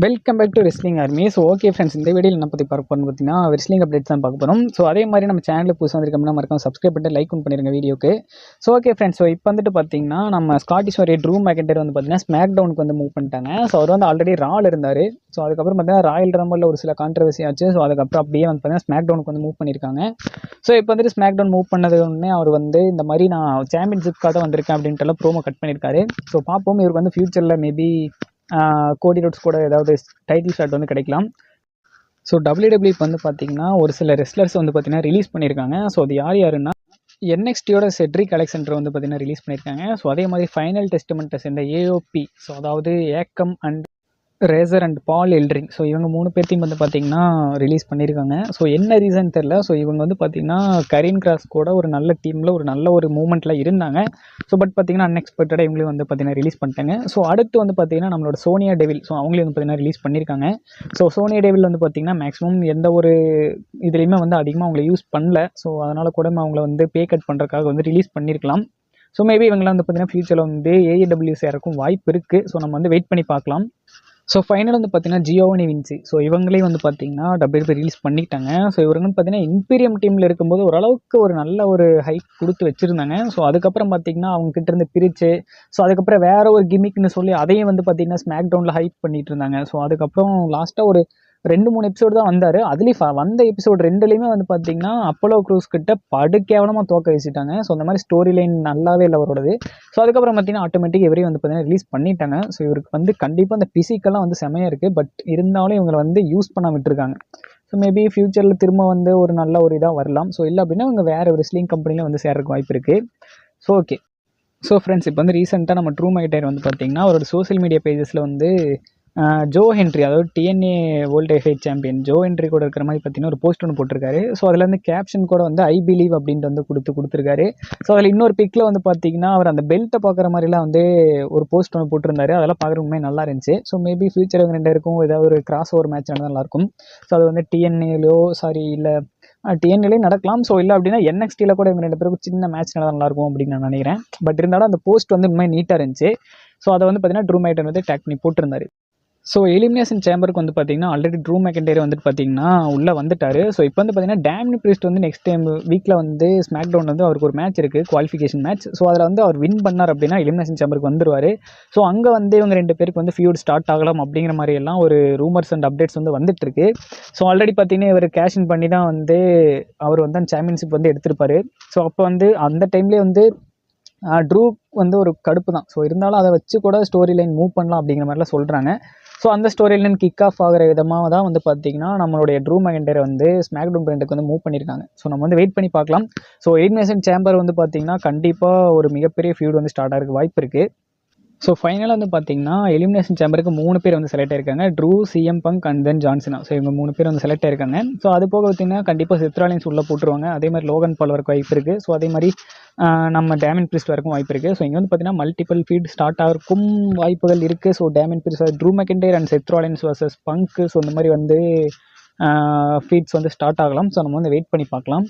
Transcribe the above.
Welcome back to wrestling army. So okay friends, இந்த வீடியோவில் என்ன பற்றி பார்க்க போகிறோம் பார்த்தீங்கன்னா ரெஸ்லிங் அப்டேட்ஸ் தான் பார்க்க போகிறோம். ஸோ அதே மாதிரி நம்ம சேனலில் புதுசாக வந்திருக்கோம்னா மறக்காம சப்ஸ்கிரைப் பண்ணிட்டு லைக் பண்ணிருங்க வீடியோக்கு. ஸோ ஓகே ஃப்ரெண்ட்ஸ், ஸோ இப்போ வந்துட்டு பார்த்தீங்கன்னா நம்ம ஸ்காட்டிஷ் வாரியர் ட்ரூ மெக்கன்டையர் வந்து பார்த்தீங்கன்னா ஸ்மாக் டவுனுக்கு வந்து மூவ் பண்ணிட்டாங்க. ஸோ அவர் வந்து ஆல்ரெடி ரால் இருந்தார். ஸோ அதுக்கப்புறம் பார்த்தீங்கன்னா ராயல் ரம்பிளில் ஒரு சில கான்ட்ரவர்சி ஆச்சு. ஸோ அதுக்கப்புறம் அப்படியே வந்து பார்த்தீங்கன்னா ஸ்மாக் டவுனுக்கு வந்து மூவ் பண்ணியிருக்காங்க. ஸோ இப்போ வந்துட்டு ஸ்மாக் டவுன் மூவ் பண்ணது உடனே அவர் வந்து இந்த மாதிரி நான் சாம்பியன்ஷிப்காக தான் வந்திருக்கேன் அப்படின்ட்டு ப்ரோமோ கட் பண்ணியிருக்காரு. ஸோ பார்ப்போம், இவருக்கு வந்து ஃபியூச்சரில் மேபி கோடி ரோட்ஸ் கூட ஏதாவது டைட்டில் ஷாட் வந்து கிடைக்கலாம். ஸோ WWE வந்து பார்த்தீங்கன்னா ஒரு சில ரெஸ்லர்ஸ் வந்து பார்த்தீங்கன்னா ரிலீஸ் பண்ணியிருக்காங்க. ஸோ அது யாருன்னா NXTயோட செட்ரிக் அலெக்சாண்டர் வந்து பார்த்தீங்கன்னா ரிலீஸ் பண்ணியிருக்காங்க. ஸோ அதே மாதிரி ஃபைனல் டெஸ்ட்மெண்ட்டை சேர்ந்த AOP, ஸோ அதாவது Akam and Rezar and Paul எல்ட்ரிங், ஸோ இவங்க 3 பேர்த்தையும் வந்து பார்த்தீங்கன்னா ரிலீஸ் பண்ணியிருக்காங்க. ஸோ என்ன ரீசன் தெரில. ஸோ இவங்க வந்து பார்த்தீங்கன்னா கரீன் கிராஸ் கூட ஒரு நல்ல டீமில் ஒரு நல்ல ஒரு மூமெண்ட்டில் இருந்தாங்க. ஸோ பட் பார்த்தீங்கன்னா அன்எக்ஸ்பெக்டடாக இவங்களையும் வந்து பார்த்தீங்கன்னா ரிலீஸ் பண்ணிட்டாங்க. ஸோ அடுத்து வந்து பார்த்தீங்கன்னா நம்மளோட சோனியா டெவில், ஸோ அவங்களையும் வந்து பார்த்தீங்கன்னா ரிலீஸ் பண்ணியிருக்காங்க. ஸோ சோனியா டெவில் வந்து பார்த்தீங்கன்னா மேக்ஸிமம் எந்த ஒரு இதுலேயுமே வந்து அதிகமாக அவங்கள யூஸ் பண்ணல. ஸோ அதனால் கூட அவங்கள வந்து பே கட் பண்ணுறதுக்காக வந்து ரிலீஸ் பண்ணியிருக்கலாம். ஸோ மேபி இவங்களாம் வந்து பார்த்தீங்கன்னா ஃபியூச்சரில் வந்து AEW சேரக்கும் வாய்ப்பு இருக்குது. ஸோ நம்ம வந்து வெயிட் பண்ணி பார்க்கலாம். ஸோ ஃபைனல் வந்து பார்த்தீங்கன்னா ஜியோவனி வின்சி, ஸோ இவங்களையும் வந்து பார்த்தீங்கன்னா WWE ரிலீஸ் பண்ணிட்டாங்க. ஸோ இவங்க வந்து பார்த்தீங்கன்னா இம்பீரியம் டீமில் இருக்கும்போது ஓரளவுக்கு ஒரு நல்ல ஒரு ஹைப் கொடுத்து வச்சுருந்தாங்க. ஸோ அதுக்கப்புறம் பார்த்தீங்கன்னா அவங்க கிட்ட இருந்து பிரித்து, ஸோ அதுக்கப்புறம் வேற ஒரு கிமிக்னு சொல்லி அதையும் வந்து பார்த்தீங்கன்னா ஸ்மாக் டவுனில் ஹைப் பண்ணிட்டு இருந்தாங்க. ஸோ அதுக்கப்புறம் லாஸ்ட்டாக ஒரு 2-3 எபிசோடு தான் வந்தார். அதுலேயும் வந்த எபிசோடு 2லையுமே வந்து பார்த்தீங்கன்னா அப்போலோ க்ரூஸ் கிட்ட படுகேவலமாக தோக்க வச்சுட்டாங்க. ஸோ அந்த மாதிரி ஸ்டோரி லைன் நல்லாவே இல்லை அவரோடது. ஸோ அதுக்கப்புறம் பார்த்தீங்கன்னா ஆட்டோமேட்டிக் இவரையும் வந்து பார்த்தீங்கன்னா ரிலீஸ் பண்ணிட்டாங்க. ஸோ இவருக்கு வந்து கண்டிப்பாக அந்த பிசிக்கெல்லாம் வந்து செமையாக இருக்குது. பட் இருந்தாலும் இவங்களை வந்து யூஸ் பண்ண விட்டுருக்காங்க. ஸோ மேபி ஃபியூச்சரில் திரும்ப வந்து ஒரு நல்ல ஒரு இதாக வரலாம். ஸோ இல்லை அப்படின்னா இவங்க வேறு ஒரு ரெஸ்லிங் கம்பெனியில் வந்து சேர்றதுக்கு வாய்ப்பு இருக்குது. ஸோ ஓகே, ஸோ ஃப்ரெண்ட்ஸ், இப்போ வந்து ரீசெண்டாக நம்ம ட்ரூ மெக்கன்டையர் வந்து பார்த்தீங்கன்னா அவரோட சோஷியல் மீடியா பேஜஸில் வந்து ஜோ ஹென்ரி, அதாவது TNA world heavyweight champion Joe Henry கூட இருக்கிற மாதிரி பார்த்தீங்கன்னா ஒரு போஸ்ட் ஒன்று போட்டிருக்காரு. ஸோ அதில் வந்து கேப்ஷன் கூட வந்து ஐ பிலீவ் அப்படின்ட்டு வந்து கொடுத்துருக்காரு. ஸோ அதில் இன்னொரு பிக்கில் வந்து பார்த்தீங்கன்னா அவர் அந்த பெல்ட்டை பார்க்குற மாதிரிலாம் வந்து ஒரு போஸ்ட் ஒன்று போட்டிருந்தாரு. அதெல்லாம் பார்க்குற உண்மையாக நல்லா இருந்துச்சு. ஸோ மேபி ஃபியூச்சர் இவங்க 2 பேருக்கும் ஏதாவது ஒரு கிராஸ் ஓவர் மேட்ச் நடந்தால் நல்லாயிருக்கும். ஸோ அது வந்து TNAலையும் நடக்கலாம். ஸோ இல்லை அப்படின்னா NXTயில் கூட இவங்க 2 பேருக்கும் சின்ன மேட்ச் நடந்தால் நல்லாயிருக்கும் அப்படின்னு நான் நினைக்கிறேன். பட் இருந்தாலும் அந்த போஸ்ட் வந்து உண்மையாக நீட்டாக இருந்துச்சு. ஸோ அதை வந்து பார்த்தீங்கன்னா ட்ரூ மெக்கன்டையர் வந்து டேக் பண்ணி போட்டிருந்தாரு. ஸோ எலிமினேஷன் சேம்பருக்கு வந்து பார்த்தீங்கன்னா ஆல்ரெடி ட்ரூ மெக்கன்டையர் வந்துட்டு பார்த்தீங்கன்னா உள்ளே வந்துட்டார். ஸோ இப்போ வந்து பார்த்தீங்கன்னா டேமியன் ப்ரீஸ்ட் வந்து நெக்ஸ்ட் டைம் வீக்கில் வந்து ஸ்மாக் டவுன் வந்து அவருக்கு ஒரு மேட்ச் இருக்குது, குவாலிஃபிகேஷன் மேட்ச். ஸோ அதில் வந்து அவர் வின் பண்ணார் அப்படின்னா எலிமினேஷன் சேம்பருக்கு வந்துடுவார். ஸோ அங்கே வந்து இவங்க 2 பேருக்கு வந்து ஃபியூட் ஸ்டார்ட் ஆகலாம் அப்படிங்கிற மாதிரி எல்லாம் ஒரு ரூமர்ஸ் அண்ட் அப்டேட்ஸ் வந்து வந்துட்டு இருக்கு. ஸோ ஆல்ரெடி பார்த்தீங்கன்னா இவர் கேஷின் பண்ணி தான் வந்து அவர் வந்து அந்த சாம்பியன்ஷிப் வந்து எடுத்திருப்பாரு. ஸோ அப்போ வந்து அந்த டைம்லேயே வந்து ட்ரூ வந்து ஒரு கடுப்பு தான். ஸோ இருந்தாலும் அதை வச்சு கூட ஸ்டோரி லைன் மூவ் பண்ணலாம் அப்படிங்கிற மாதிரிலாம் சொல்கிறாங்க. ஸோ அந்த ஸ்டோரி லைன் கிக் ஆஃப் ஆகிற விதமாக தான் வந்து பார்த்தீங்கன்னா நம்மளுடைய ட்ரூ மெக்கன்டையர் வந்து ஸ்மாக் டவுன் பிராண்டுக்கு வந்து மூவ் பண்ணியிருக்காங்க. ஸோ நம்ம வந்து வெயிட் பண்ணி பார்க்கலாம். ஸோ எலிமினேஷன் சேம்பர் வந்து பார்த்தீங்கன்னா கண்டிப்பாக ஒரு மிகப்பெரிய ஃபியூட் வந்து ஸ்டார்ட் ஆகிறதுக்கு வாய்ப்பு இருக்குது. ஸோ ஃபைனலாக வந்து பார்த்தீங்கன்னா எலிமினேஷன் சேம்பருக்கு 3 பேர் வந்து செலக்ட் ஆயிருக்காங்க. True, CM bunk and then John Cena. So இவங்க 3 பேர் வந்து செலக்ட் ஆயிருக்காங்க. ஸோ அது போக பார்த்தீங்கன்னா கண்டிப்பாக செத்ராலின்ஸ் உள்ளே போட்டுருவாங்க. அதே மாதிரி லோகன் பால் வரக்கு வாய்ப்பு இருக்குது. ஸோ அதே மாதிரி நம்ம டேமியன் ப்ரீஸ்ட் வரைக்கும் வாய்ப்பு இருக்குது. ஸோ இங்கே வந்து பார்த்தீங்கன்னா மல்டிபிள் ஃபீட் ஸ்டார்ட் ஆகிறக்கும் வாய்ப்புகள் இருக்குது. So Damian Priest, Drew McIntyre and Seth Rollins versus Punk, so இந்த மாதிரி வந்து ஃபீட்ஸ் வந்து ஸ்டார்ட் ஆகலாம். ஸோ நம்ம வந்து வெயிட் பண்ணி பார்க்கலாம்.